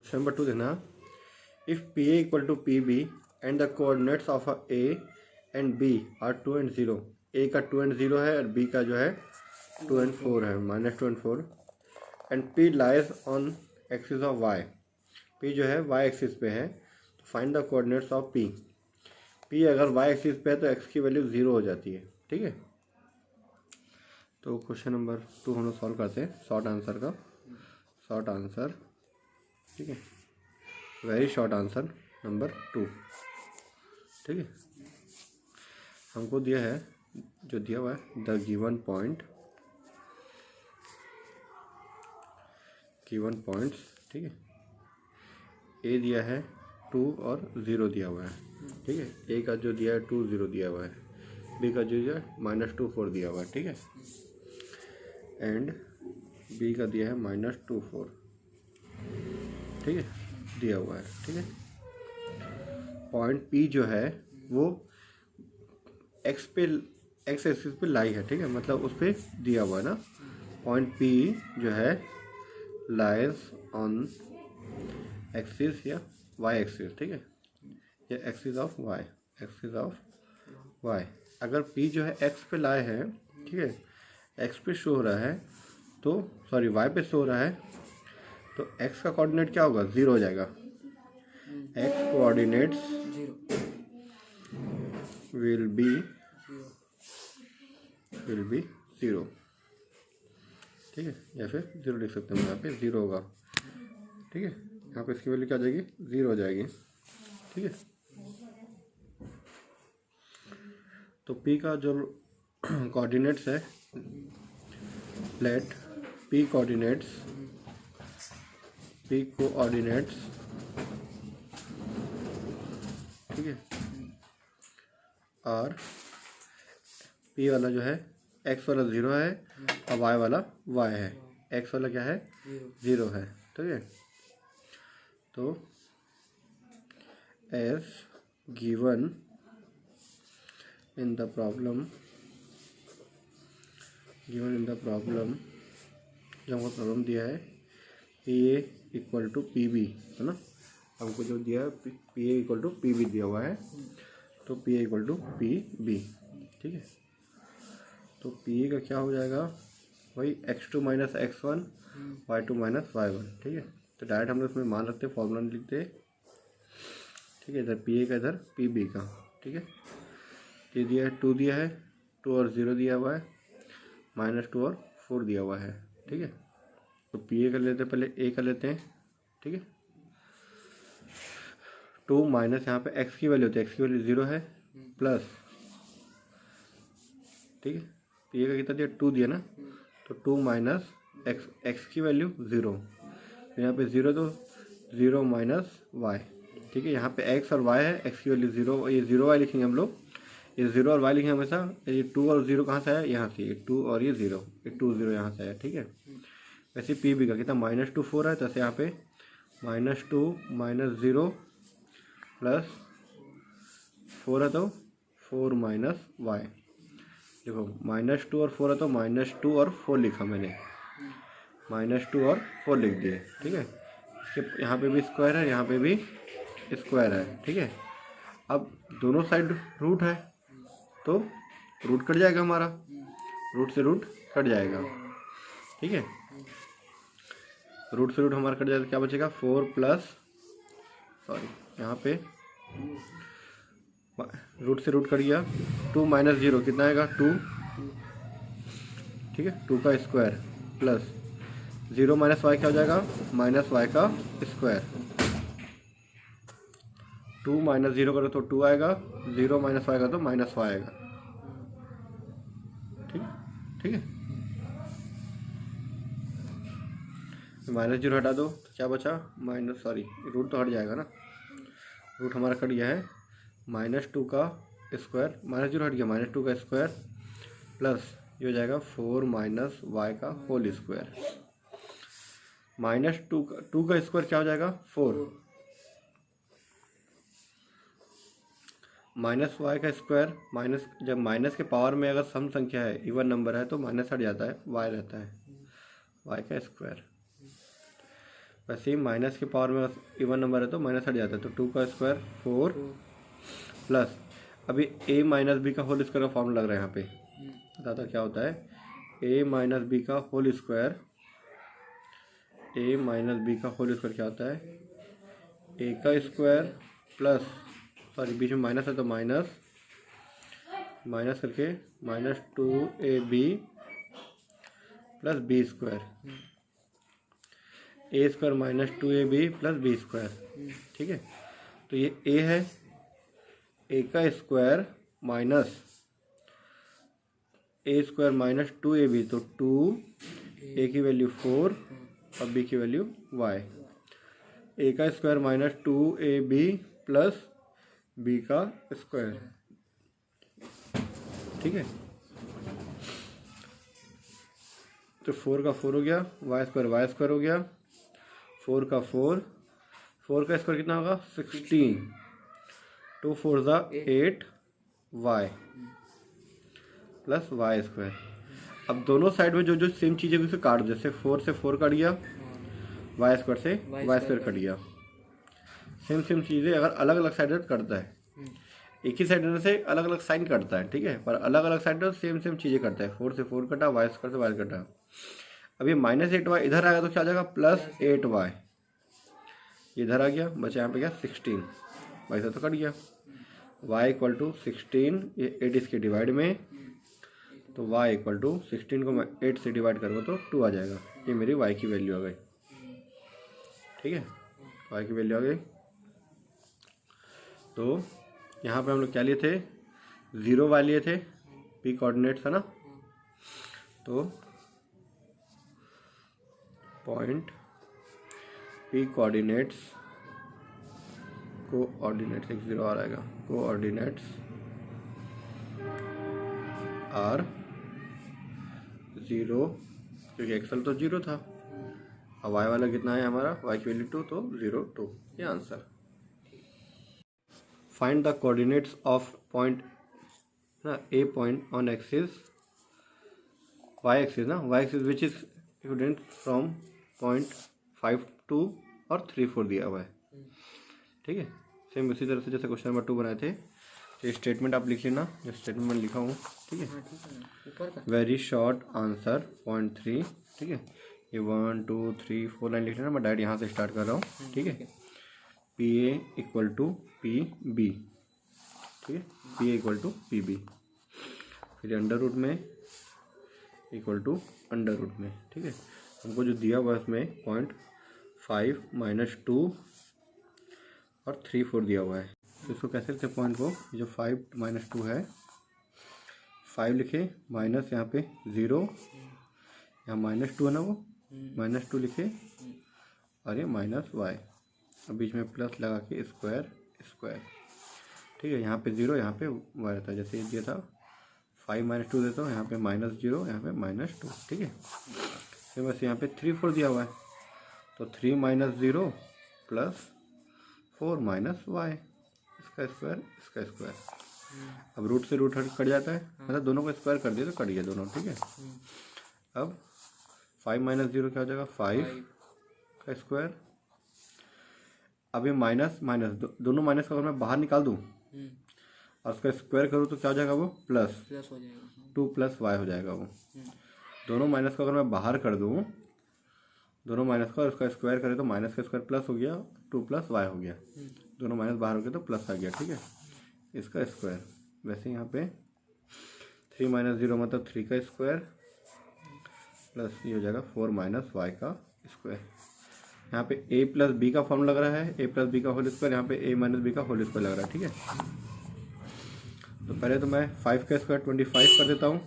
Question number 2 देखना। If P A equal to P B and the coordinates of A and B are 2 and 0, A का 2 and 0 है और B का जो है 2 and 4 है, -2 and 4, and P lies on axis of Y, P जो है वाई एक्सिस पे है, तो find the coordinates of P. P अगर वाई एक्सिस पे है तो एक्स की वैल्यू 0 हो जाती है, ठीक है। तो क्वेश्चन नंबर 2 हम लोग सॉल्व करते हैं, शॉर्ट आंसर, ठीक है, वेरी शॉर्ट आंसर नंबर 2, ठीक है। हमको दिया है, जो दिया हुआ है द गिवन पॉइंट्स, ठीक है। ए दिया है 2 और 0 दिया हुआ है, ठीक है। ए का जो दिया है 2 0 दिया हुआ है, बी का जो है -2 4 दिया हुआ है, ठीक है। एंड बी का दिया है -2 4, ठीक है, दिया हुआ है, ठीक है। पॉइंट पी जो है वो एक्स एक्सिस पे लाई है, ठीक है, मतलब उस पर दिया हुआ है ना। पॉइंट पी जो है लाइज ऑन एक्सिस या वाई एक्सिस, ठीक है, या एक्सिस ऑफ वाई। अगर पी जो है एक्स पे लाए है, ठीक है, एक्स पे शो हो रहा है, तो सॉरी वाई पे शो हो रहा है, तो एक्स का कोऑर्डिनेट क्या होगा, 0 हो जाएगा। एक्स कोऑर्डिनेट्स विल बी 0, ठीक है, या फिर 0 लिख सकते हैं, यहाँ पे 0 होगा, ठीक है। यहाँ पे इसकी वैल्यू क्या आ जाएगी, 0 हो जाएगी, ठीक है। तो पी का जो कोऑर्डिनेट्स है, लेट पी कोऑर्डिनेट्स ठीक है, और पी वाला जो है एक्स वाला 0 है और वाई वाला वाई है, एक्स वाला क्या है 0 है, ठीक है। तो as given in the problem जो हमको प्रॉब्लम दिया है P A equal to P B, है ना। हमको जो दिया है P A equal to P B दिया हुआ है, तो P A equal to P B, ठीक है। तो पी ए का क्या हो जाएगा, वही x2 - x1 y2 - y1, ठीक है। तो डायरेक्ट हम लोग इसमें मान रखते, फॉर्मूला लिखते, ठीक है। इधर पी ए का, इधर पी बी का, ठीक है। ये दिया है 2 दिया है, 2 और 0 दिया हुआ है, -2 और 4 दिया हुआ है, ठीक है। तो पी ए कर लेते हैं, पहले ए कर लेते हैं, ठीक है। 2 माइनस यहाँ पे एक्स की वैल्यू होती है, एक्स की वैल्यू 0 है, प्लस, ठीक है, पी ए का कितना दिया 2 दिया ना, तो 2 माइनस एक्स की वैल्यू 0, यहाँ पे 0 तो 0 माइनस वाई, ठीक है। यहाँ पे एक्स और वाई है, एक्स की वैल्यू 0, ये 0 वाई लिखेंगे हम लोग, ये 0 और वाई लिखेंगे हमेशा। ये 2 और 0 कहाँ से आया, यहाँ से, ये 2 और ये 0, ये 2 0 यहाँ से आया, ठीक है। वैसे पी बी का कितना -2 4 है, तो ऐसे यहाँ पे -2 - 0 प्लस 4 है, तो 4 माइनस वाई। देखो -2 और 4 है, तो -2 और 4 लिखा मैंने, -2 और 4 लिख दिए, ठीक है। इसके यहाँ पे भी स्क्वायर है, यहाँ पे भी स्क्वायर है, ठीक है। अब दोनों साइड रूट है, तो रूट कट जाएगा हमारा, रूट से रूट कट जाएगा, ठीक है। रूट से रूट हमारा कट जाएगा, क्या बचेगा 4 प्लस, सॉरी यहाँ पे रूट से रूट कट गया, 2 - 0 कितना आएगा 2, ठीक है, 2 का स्क्वायर प्लस 0 माइनस वाई क्या हो जाएगा, -y का स्क्वायर। 2 - 0 करो तो 2 आएगा, 0 माइनस वाई का तो -y आएगा, ठीक है। -0 हटा दो तो क्या बचा, रूट तो हट जाएगा ना, रूट हमारा कट गया है, -2 का स्क्वायर, -0 हट गया, -2 का स्क्वायर प्लस ये हो जाएगा 4 माइनस वाई का होल स्क्वायर। -2 का स्क्वायर क्या हो जाएगा 4, -y का स्क्वायर, माइनस, जब माइनस के पावर में अगर सम संख्या है, इवन नंबर है, तो माइनस हट जाता है, y रहता है, y का स्क्वायर वैसे ही माइनस के पावर में इवन नंबर है तो माइनस हट जाता है, तो 2 का स्क्वायर 4 प्लस अभी a माइनस बी का होल स्क्वायर का फॉर्मूला लग रहा है यहाँ पे। बताता क्या होता है, a माइनस बी का whole square, a minus b का होल स्क्वायर क्या होता है, a का स्क्वायर प्लस, सॉरी बीच में माइनस है तो माइनस माइनस करके minus 2ab plus B square, A square minus 2ab plus B square. ठीक है, तो ये a है, a का square minus A square minus 2ab, तो 2 a की वैल्यू 4 और b की वैल्यू y। a का square minus 2ab plus b का स्क्वायर। ठीक है, तो 4 का 4 हो गया, y स्क्वायर हो गया, 4 का 4 का स्क्वायर कितना होगा 16, 2 4 ज़ा 8 y प्लस वाई स्क्वायर। अब दोनों साइड में जो जो सेम चीज़ें उसे काट दो, जैसे 4 से 4 कट गया, वाई स्क्वायर से वाई स्क्वायर कट गया। सेम चीज़ें अगर अलग अलग साइड कटता है, एक ही साइड से अलग अलग साइन कटता है, ठीक है, पर अलग अलग साइड सेम चीज़ें करता है। 4 से 4 कटा, वाई स्क्वायर से वाई कटा। अब ये -8y इधर आएगा तो क्या आ जाएगा +8y, इधर आ गया, बचा यहाँ पे क्या 16, वाई से तो कट गया। y = 16, ये 8 इसके डिवाइड में, तो y = 16 को मैं 8 से डिवाइड करूँगा तो 2 आ जाएगा। ये मेरी y की वैल्यू आ गई। ठीक है, y की वैल्यू आ गई। तो यहाँ पे हम लोग क्या लिए थे, 0 y लिए थे, p कोऑर्डिनेट्स है ना, तो पॉइंट p कोऑर्डिनेट्स एक 0 आ रहेगा, कोऑर्डिनेट्स आर 0, क्योंकि एक्सल तो 0 था। अब y वाला कितना है हमारा, y की वैल्यू 2, तो 0 2, ये answer. Find the coordinates of point ना a point on axis y axis ना, y axis which is equivalent from point 5 2 और 3 4 दिया हुआ है। ठीक है, सेम उसी तरह से जैसे क्वेश्चन नंबर 2 बनाए थे। तो स्टेटमेंट आप लिख लेना, जो स्टेटमेंट मैं लिखा हूँ। ठीक है, वेरी शॉर्ट आंसर पॉइंट 3। ठीक है, ये 1 2 3 4 लाइन लिख लेना, मैं डायरेक्ट यहाँ से स्टार्ट कर रहा हूँ। ठीक है, PA = PB। ठीक है, PA = PB, फिर अंडर रूट में इक्वल टू अंडर रूट में। ठीक है, हमको जो दिया हुआ है उसमें 0.5 - 2 और 3 4 दिया हुआ है। तो इसको कैसे लिखते हैं पॉइंट को, जो 5 - 2 है, 5 लिखे माइनस यहाँ पे 0, यहाँ -2 है ना, वो -2 लिखे और ये -y, अब बीच में प्लस लगा के स्क्वायर। ठीक है, यहाँ पे 0, यहाँ पे y रहता है, जैसे ये दिया था 5 - 2 देता हूँ, यहाँ पे -0, यहाँ पे -2। ठीक है, फिर बस यहाँ पे 3 4 दिया हुआ है, तो 3 - 0 प्लस 4 - y, इसका स्क्वायर। अब रूट से रूट कट जाता है, मतलब दोनों को स्क्वायर कर दिया तो कट गया दोनों। ठीक है, अब 5 - 0 क्या हो जाएगा 5 का स्क्वायर। अब ये माइनस दोनों माइनस का अगर मैं बाहर निकाल दूँ और उसका स्क्वायर करूँ तो क्या हो जाएगा, वो प्लस हो जाएगा, 2 + y हो जाएगा। वो दोनों माइनस को अगर मैं बाहर कर दूँ, दोनों माइनस का और उसका स्क्वायर करें तो माइनस का स्क्वायर प्लस हो गया, 2 + y हो गया, दोनों माइनस बाहर हो गया तो प्लस आ गया। ठीक है, इसका स्क्वायर। वैसे यहाँ पे 3 - 0 मतलब 3 का स्क्वायर प्लस ये हो जाएगा 4 - y का स्क्वायर। यहाँ पे a + b का फॉर्मूला लग रहा है, a + b का होल स्क्वायर, यहाँ पे a - b का होल स्क्वायर लग रहा है। ठीक है, तो पहले तो मैं 5 का स्क्वायर 25 कर देता हूँ।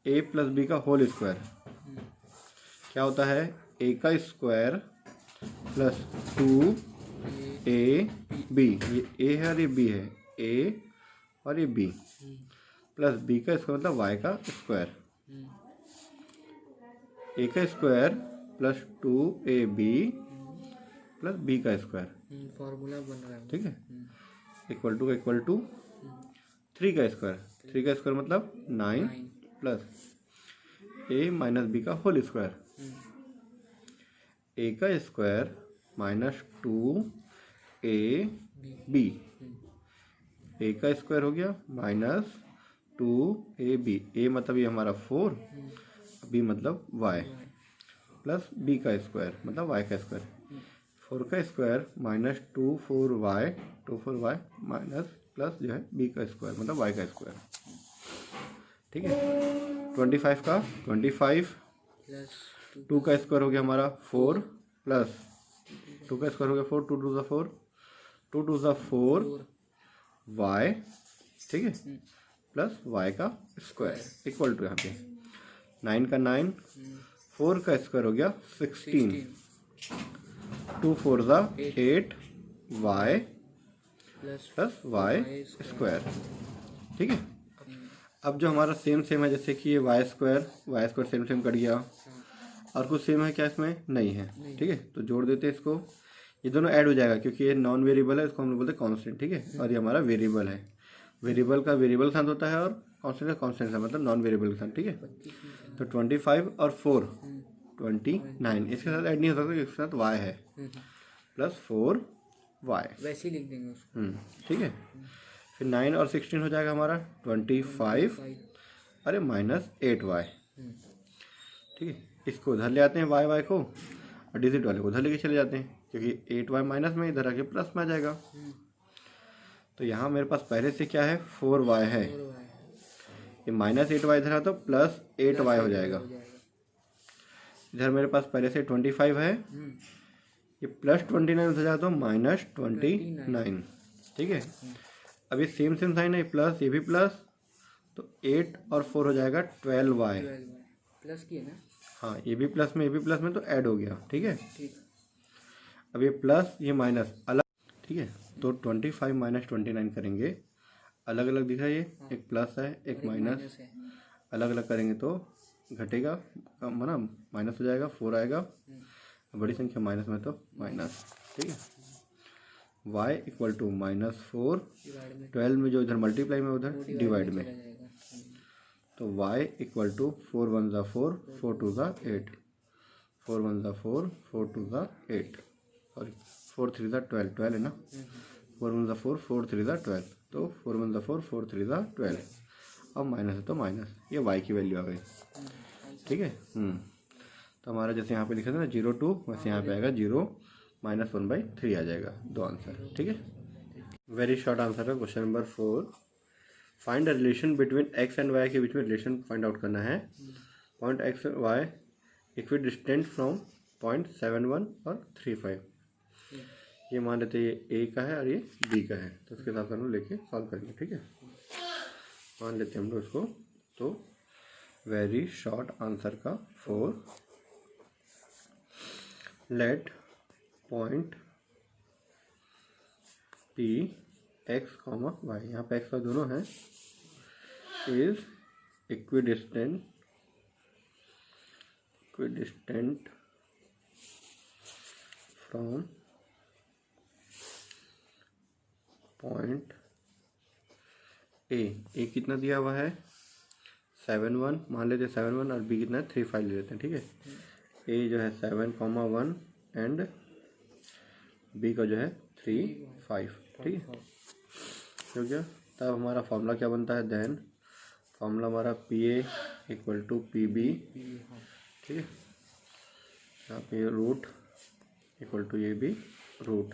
a + b का होल स्क्वायर क्या होता है, a का स्क्वायर प्लस 2ab, ये a है और ये b है, a और ये b प्लस b का स्क्वायर मतलब y का स्क्वायर, a का square plus 2ab plus b का स्क्वायर, फॉर्मूला बन रहा है। ठीक है, इक्वल टू 3 का स्क्वायर मतलब 9 प्लस a - b का होल स्क्वायर, ए का स्क्वायर माइनस 2ab, ए का स्क्वायर हो गया माइनस 2ab, ए मतलब ये हमारा 4, बी मतलब y, प्लस बी का स्क्वायर मतलब y का स्क्वायर, 4 का square minus 24y minus plus जो है बी का स्क्वायर मतलब y का स्क्वायर। ठीक है, 25 का 25 2 का स्क्वायर हो गया हमारा 4 प्लस 2 का स्क्वायर हो गया 4, 2 टू ज़ा 4 y, ठीक है, प्लस y का स्क्वायर इक्वल टू यहाँ पे 9 का 9, 4 का स्क्वायर हो गया 16, 2 4 ज़ा 8 y प्लस y स्क्वायर। ठीक है, अब जो हमारा सेम है जैसे कि ये वाई स्क्वायर सेम कट गया, और कुछ सेम है क्या इसमें नहीं है। ठीक है, तो जोड़ देते हैं इसको, ये दोनों ऐड हो जाएगा क्योंकि ये नॉन वेरिएबल है, इसको हम लोग बोलते हैं कांस्टेंट। ठीक है, और ये हमारा वेरिएबल है, वेरिएबल का वेरिएबल के साथ होता है और कांस्टेंट का कांस्टेंट का मतलब नॉन वेरिएबल के साथ। ठीक है, तो 25 और 4 29, इसके साथ ऐड नहीं हो सकता, इसके साथ y है प्लस 4y, वैसे ही लिख देंगे उसको। ठीक है, फिर 9 और 16 हो जाएगा हमारा 25 अरे माइनस 8y। ठीक है, इसको उधर ले आते हैं y को, और डिजिट वाले को उधर लेके चले जाते हैं क्योंकि 8y माइनस में इधर आके प्लस में आ जाएगा। तो यहाँ मेरे पास पहले से क्या है 4y है, ये माइनस 8y इधर है तो प्लस 8y हो जाएगा। इधर मेरे पास पहले से 25 है, ये प्लस 29 हो जाएगा तो माइनस 29। ठीक है, अभी सेम साइन है, प्लस ये भी प्लस, तो 8 और 4 हो जाएगा 12y प्लस किया ना। हाँ, ये भी प्लस में ये भी प्लस में तो ऐड हो गया। ठीक है, अब ये प्लस ये माइनस अलग। ठीक है, तो 25 माइनस 29 करेंगे, अलग अलग दिखा ये, एक प्लस है एक माइनस, अलग अलग करेंगे तो घटेगा कम ना, माइनस हो जाएगा, 4 आएगा, बड़ी संख्या माइनस में तो माइनस। ठीक है, y इक्वल टू -4, 12 में जो इधर मल्टीप्लाई में उधर डिवाइड में, तो y इक्वल टू 4 1 ज़ा 4, 4 2 ज़ा 8, 4 1 ज़ा 4, 4 2 ज़ा 8, सॉरी 4 3 ज़ा 12, 12 है ना, 4 1 ज़ा 4, 4 3 ज़ा 12, तो 4 1 ज़ा 4, 4 3 ज़ा 12, अब माइनस है तो माइनस, ये y की वैल्यू आ गई। ठीक है, तो हमारा जैसे यहाँ पे लिखा था ना 0 2, वैसे यहाँ पे आएगा 0 -1/3 आ जाएगा, दो आंसर। ठीक है, वेरी शॉर्ट आंसर है question number 4। Find the relation between x and y के बीच में रिलेशन फाइंड आउट करना है। Point x y equi distant from point 7 1 और 3 5। ये मान लेते ये a का है और ये b का है, तो उसके साथ हम लोग लेके सॉल्व करेंगे। ठीक है, मान लेते हैं हम लोग इसको, तो वेरी शॉर्ट आंसर का 4, let point P x, y, यहाँ पे x y दोनों हैं, is equidistant from point A कितना दिया हुआ है 7 1, मान लेते हैं 7 1, और b कितना है 3 5 ले लेते हैं। ठीक है, a जो है 7 1 एंड b का जो है 3 5। ठीक है, हो गया, तब हमारा फॉर्मूला क्या बनता है, देन फॉर्मूला हमारा PA इक्वल टू PB। ठीक है, यहाँ पे रूट इक्वल टू ये भी रूट।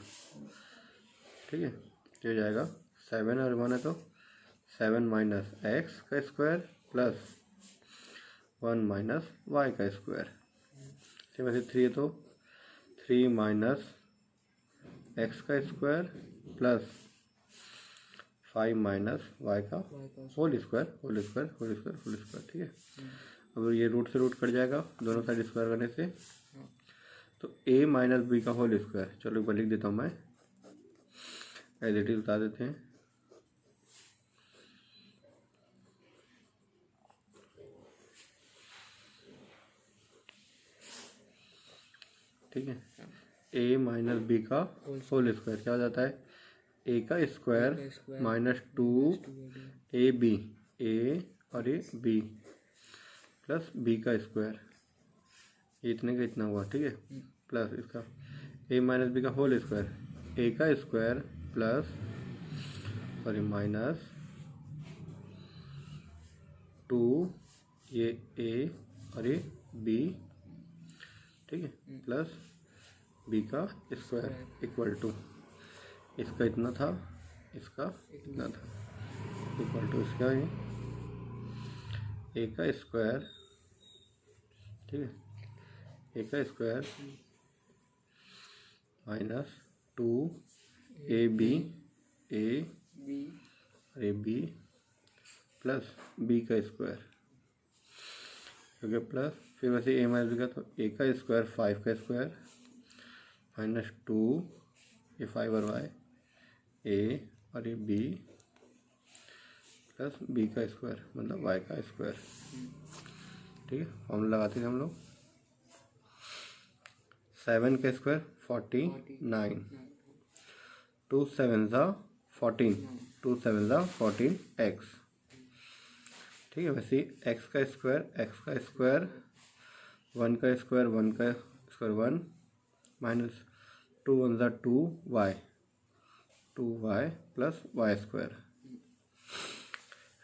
ठीक है, तो हो जाएगा 7 और 1 है तो 7 माइनस x का स्क्वायर प्लस 1 माइनस y का स्क्वायर। सेम ऐसे 3 है तो 3 माइनस x का स्क्वायर प्लस 5 माइनस y का होल स्क्वायर। ठीक है, अब ये रूट से रूट कट जाएगा, दोनों साइड स्क्वायर करने से, तो a माइनस b का होल स्क्वायर। चलो एक बार लिख देता हूँ मैं, एज इट इज बता देते हैं। ठीक है, a माइनस b का होल स्क्वायर क्या हो जाता है, a का स्क्वायर माइनस 2ab, a और ये b प्लस b का स्क्वायर, ये इतने का इतना हुआ। ठीक है, प्लस इसका ए माइनस बी का होल स्क्वायर, ए का स्क्वायर प्लस सॉरी माइनस 2 ये ए और ये बी, ठीक है, प्लस बी का स्क्वायर इक्वल टू इसका इतना था, इसका इतना था, इक्वल टू इसका ये ए का स्क्वायर, ठीक है, ए का स्क्वायर माइनस 2 ए बी अरे बी प्लस बी का स्क्वायर, क्योंकि प्लस फिर वैसे ए माइनस बी का, तो ए का स्क्वायर 5 का स्क्वायर माइनस 2 ये 5 और वाई ए और ये बी प्लस बी का स्क्वायर मतलब वाई का स्क्वायर, ठीक है। फॉर्मूला लगाते थे हम लोग, 7 का स्क्वायर 49, 2 7 ज़ा 14, 2 7 ज़ा 14 एक्स, ठीक है। वैसे एक्स का स्क्वायर 1 का स्क्वायर 1 का स्क्वायर 1 माइनस 2 1 ज़ा 2 वाई प्लस वाई स्क्वायर,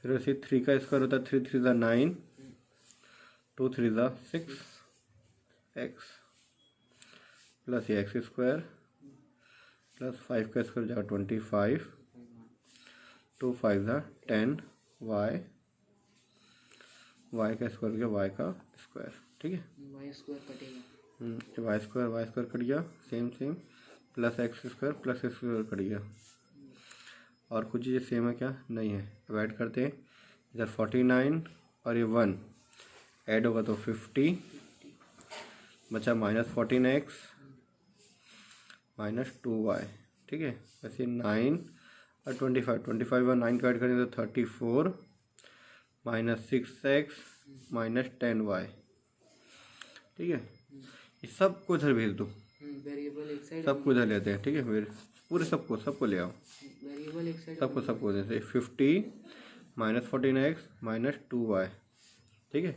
फिर वैसे 3 का स्क्वायर होता है 3 3 ज़ा 9, 2 3 ज़ा 6 एक्स प्लस ये एक्स स्क्वायर प्लस 5 का स्क्वायर जाएगा 25, 2 5 ज़ा 10 वाई का स्क्वायर गया वाई का स्क्वायर, ठीक है। वाई स्क्वायर कटेगा, वाई स्क्वायर कट गया, same plus x square cut गया, और कुछ चीज़ें सेम है क्या, नहीं है, अब ऐड करते हैं, इधर 49 और ये 1 ऐड होगा तो 50 बचा माइनस 14x माइनस 2y, ठीक है। वैसे 9 और 25 और 9 का ऐड करेंगे तो 34 माइनस 6x माइनस 10y, ठीक है। इस सब को इधर भेज दो, वेरिएबल एक साइड, सबको इधर लेते हैं, ठीक है, फिर पूरे सबको ले आओ, वेरिएबल एक साइड, सबको जैसे 50 माइनस 14x माइनस 2y, ठीक है।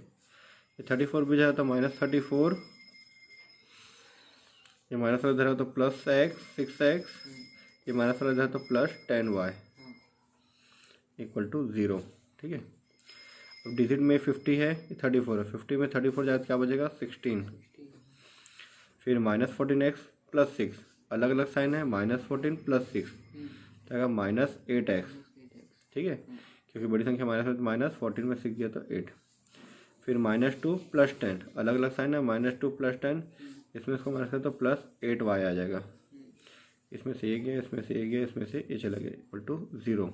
ये 34 भी जाए तो माइनस 34, ये माइनस वाला इधर तो प्लस x 6x, ये माइनस वाला इधर तो प्लस 10y इक्वल टू 0, ठीक है। अब डिजिट में 50 है, ये 34 है, 50 में 34 जाए तो क्या बचेगा 16, फिर माइनस 14x प्लस 6 अलग अलग साइन है, माइनस 14 प्लस 6 जाएगा माइनस 8x, ठीक है, क्योंकि बड़ी संख्या माइनस में, तो माइनस 14 में 6 गया तो 8, फिर माइनस 2 प्लस 10 अलग अलग साइन है, माइनस 2 प्लस 10, इसमें इसको माइनस करें तो प्लस 8y आ जाएगा, इसमें से ये गया, इसमें से ये गया, इसमें से ये चला गया इक्वल टू 0।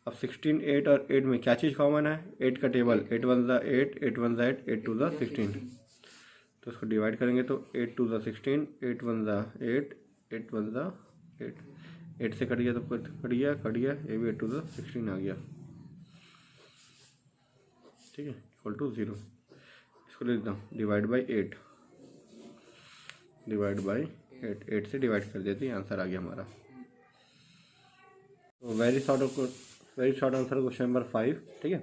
अब 16 8 और 8 में क्या चीज़ कॉमन है, 8 का टेबल, 8 1 ज़ा 8, 8 1 ज़ा 8, 8 2 ज़ा 16, तो इसको डिवाइड करेंगे तो 8 2 ज़ा 16, 8 1 ज़ा 8, 8 1 ज़ा 8, 8 से कट गया तो कट गया, ये भी 8 2 ज़ा 16 आ गया, ठीक है, इक्वल टू 0। इसको लिख दो डिवाइड बाई 8, 8 से डिवाइड कर देते हैं, आंसर आ गया हमारा। तो very short answer question number 5, ठीक है।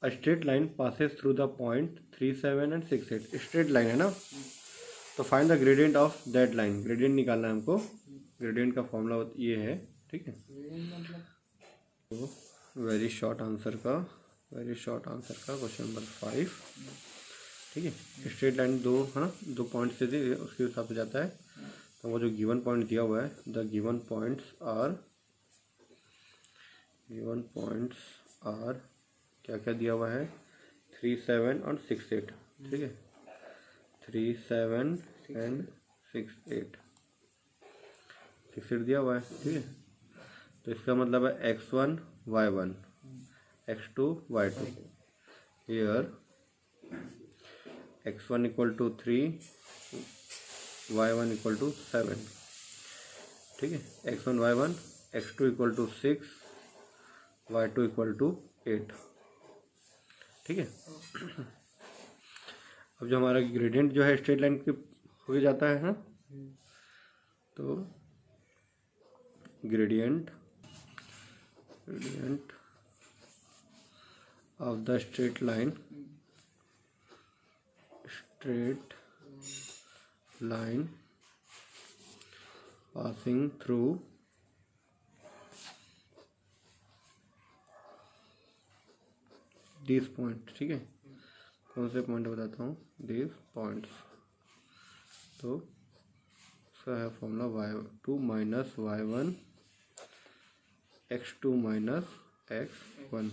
A straight line passes through the point 3 7 and 6 8, straight line है ना, तो find the gradient of that line, gradient निकालना है हमको, ग्रेडियंट का फॉर्मूला ये है, ठीक है। तो वेरी शॉर्ट आंसर का क्वेश्चन नंबर 5, ठीक है। स्ट्रेट लाइन 2 है ना, 2 पॉइंट से दे उसके हिसाब से जाता है, तो वो जो गिवन पॉइंट दिया हुआ है, द गिवन पॉइंट्स आर क्या क्या दिया हुआ है, 3 7 और 6 8, ठीक है, 3 7 एंड 6 8 दिया हुआ है, ठीक है। तो इसका मतलब है x1 y1 x2 y2, here x1 equal to 3 y1 equal to 7, ठीक है, x1 y1, x2 equal to 6 y2 equal to 8, ठीक है। अब जो हमारा ग्रेडियंट जो है स्ट्रेट लाइन के हो जाता है ना, तो gradient of the straight line line passing through this point, ठीक है। कौन से पॉइंट बताता हूँ, दिस पॉइंट्स। तो उसका है formula y2 minus y1 x2 minus x1,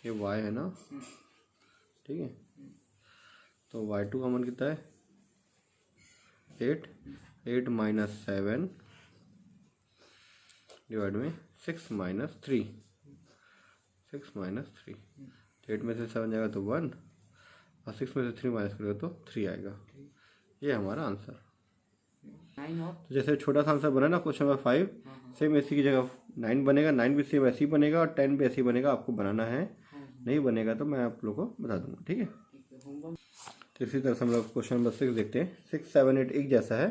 ये y है ना, ठीक है। तो y2 का मान कितना है 8, 8 माइनस 7 डिवाइड में 6 माइनस 3, 6 माइनस 3, 8 में से 7 जाएगा तो 1 और 6 में से 3 माइनस करेगा तो 3 आएगा। ये हमारा आंसर। 9 और तो जैसे छोटा सा आंसर बना ना क्वेश्चन नंबर 5, सेम इसी की जगह 9 बनेगा, 9 भी सेम ऐसे ही बनेगा और 10 भी ऐसे ही बनेगा। आपको बनाना है, नहीं बनेगा तो मैं आप लोगों को बता दूंगा, ठीक है। होमवर्क तो इसी तरह से हम लोग क्वेश्चन नंबर 6 देखते हैं। 6, 7, 8 एक जैसा है,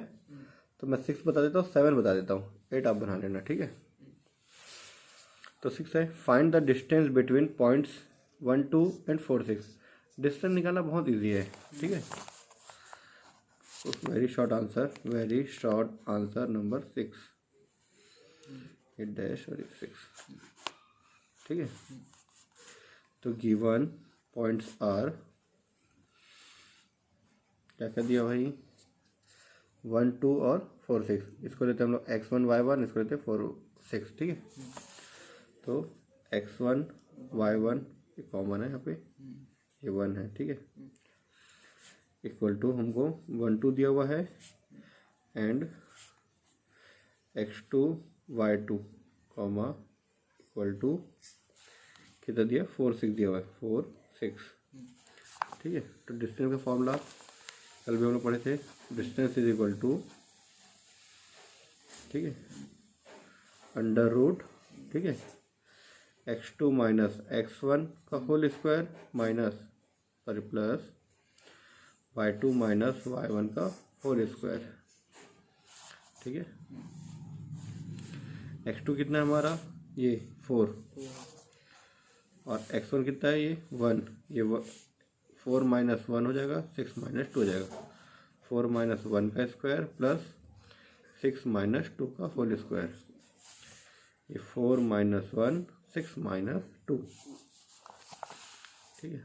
तो मैं 6 बता देता हूँ, 7 बता देता हूँ, 8 आप बना लेना, ठीक है। तो 6 है, find the distance between points 1, 2 and 4, 6। Distance निकालना बहुत ईजी है, ठीक है। वेरी शॉर्ट आंसर नंबर 6, ये डैश और 6, ठीक है। तो गिवन पॉइंट्स आर, क्या क्या दिया भाई, 1, 2 और 4, 6। इसको लेते हैं हम लोग x1 y1, इसको लेते हैं 4, 6, ठीक है। तो x1 y1 ये कॉमन है यहाँ पे, ये 1 है, ठीक है। इक्वल टू हमको 1, 2 दिया हुआ है and x2 y2 comma equal to कितना दिया, 4, 6 दिया हुआ है, 4, 6, ठीक है। तो डिस्टेंस का फॉर्मूला कल भी हम लोग पढ़े थे, डिस्टेंस इज इक्वल टू, ठीक है, अंडर रूट, ठीक है, x2 माइनस x1 का whole square minus plus y2 minus y1 का होल स्क्वायर, ठीक है। x2 कितना है हमारा, ये 4 और x1 कितना है, ये 1, ये 4 माइनस 1 हो जाएगा, 6 माइनस 2 हो जाएगा, 4 माइनस 1 का स्क्वायर प्लस 6 माइनस 2 का होल स्क्वायर, ये 4 माइनस 1, 6 माइनस 2, ठीक है।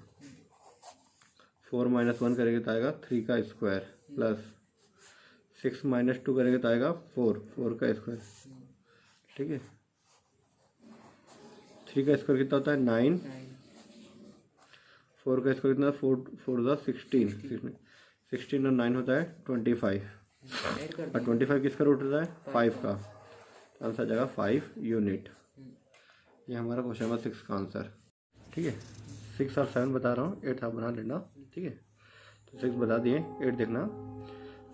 4 माइनस 1 करेंगे तो आएगा 3 का स्क्वायर प्लस 6 माइनस 2 करेंगे तो आएगा 4 का स्क्वायर, ठीक है। 3 का स्क्वायर कितना होता है 9, 4 का स्क्वायर कितना, 4 16, 16 और 9 होता है 25 और 25 किसका रूट होता है 5 का, तो आंसर आ जाएगा 5 यूनिट। ये हमारा क्वेश्चन नंबर 6 का आंसर, ठीक है। 6 और 7 बता रहा हूँ, 8 आप बना लेना, ठीक है। तो 6 बता दिए, 8 देखना,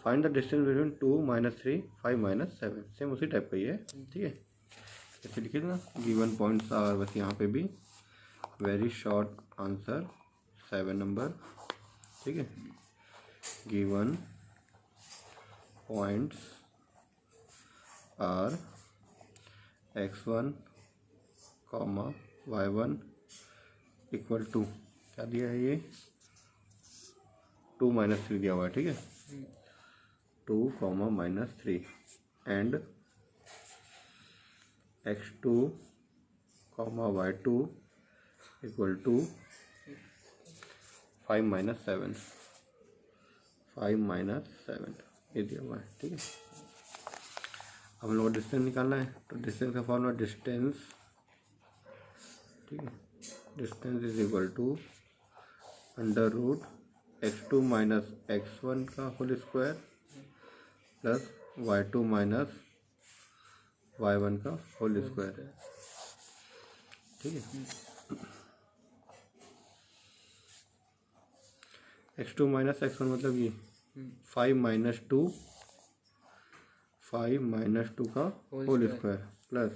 find the distance between 2 minus 3, 5 minus 7, same उसी टाइप का ही है, ठीक है। ऐसे लिखिए ना, गिवन पॉइंट्स आर, बस यहाँ पे भी वेरी शॉर्ट आंसर 7 नंबर, ठीक है। Given points are x1 comma y1 equal to, क्या दिया है ये 2 माइनस 3 दिया हुआ है, ठीक है। 2 comma minus 3 and x2 comma y2 equal to 5 minus 7, 5 minus 7 ये दिया हुआ है, ठीक है। अब हम लोग को डिस्टेंस निकालना है, तो डिस्टेंस का फॉर्मूला डिस्टेंस, ठीक है, distance is equal to under root x2 minus x1 का whole square plus y2 minus y1 का होल स्क्वायर, ठीक है। x2 माइनस x1 मतलब ये 5 माइनस 2, 5 माइनस 2 का होल स्क्वायर प्लस,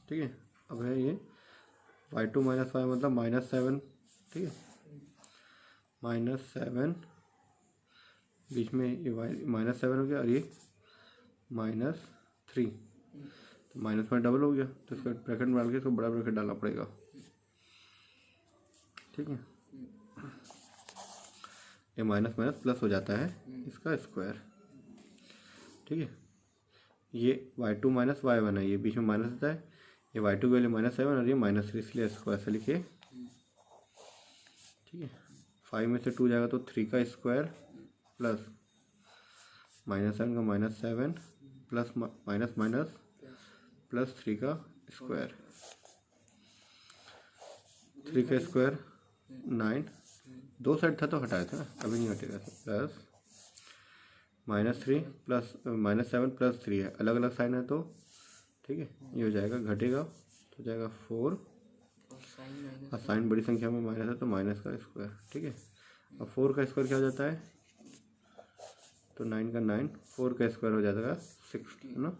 ठीक है। अब है ये y2 माइनस 5 मतलब माइनस 7, ठीक है, माइनस 7, बीच में ये माइनस 7 हो गया और ये माइनस 3, तो माइनस में डबल हो गया, तो इसका ब्रैकेट में डाल के इसको बड़ा ब्रैकेट डालना पड़ेगा, ठीक है। ये माइनस माइनस प्लस हो जाता है इसका स्क्वायर। ठीक है, ये y2 माइनस y1 है, ये बीच में माइनस होता है, ये y2 की वैल्यू -7 और ये -3, इसलिए इसको ऐसे लिखिए। ठीक है, 5 में से 2 जाएगा तो 3 का स्क्वायर प्लस -7 का -7 प्लस माइनस माइनस प्लस 3 का स्क्वायर, 3 का स्क्वायर 9, दो साइड था तो हटाया था ना, अभी नहीं हटेगा, प्लस -3 प्लस -7 प्लस 3 है, अलग अलग साइन है तो ठीक है, ये हो जाएगा, घटेगा तो जाएगा 4 और साइन बड़ी संख्या में माइनस है तो माइनस का स्क्वायर। ठीक है, अब 4 का स्क्वायर क्या हो जाता है, तो 9 का 9, 4 का स्क्वायर हो जाएगा 16 ना,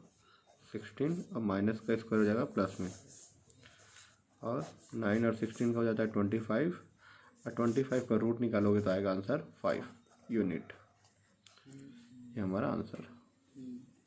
16 और माइनस का स्क्वायर हो जाएगा प्लस में, और 9 और 16 का हो जाता है 25 और 25 का रूट निकालोगे तो आएगा आंसर 5 यूनिट। ये हमारा आंसर।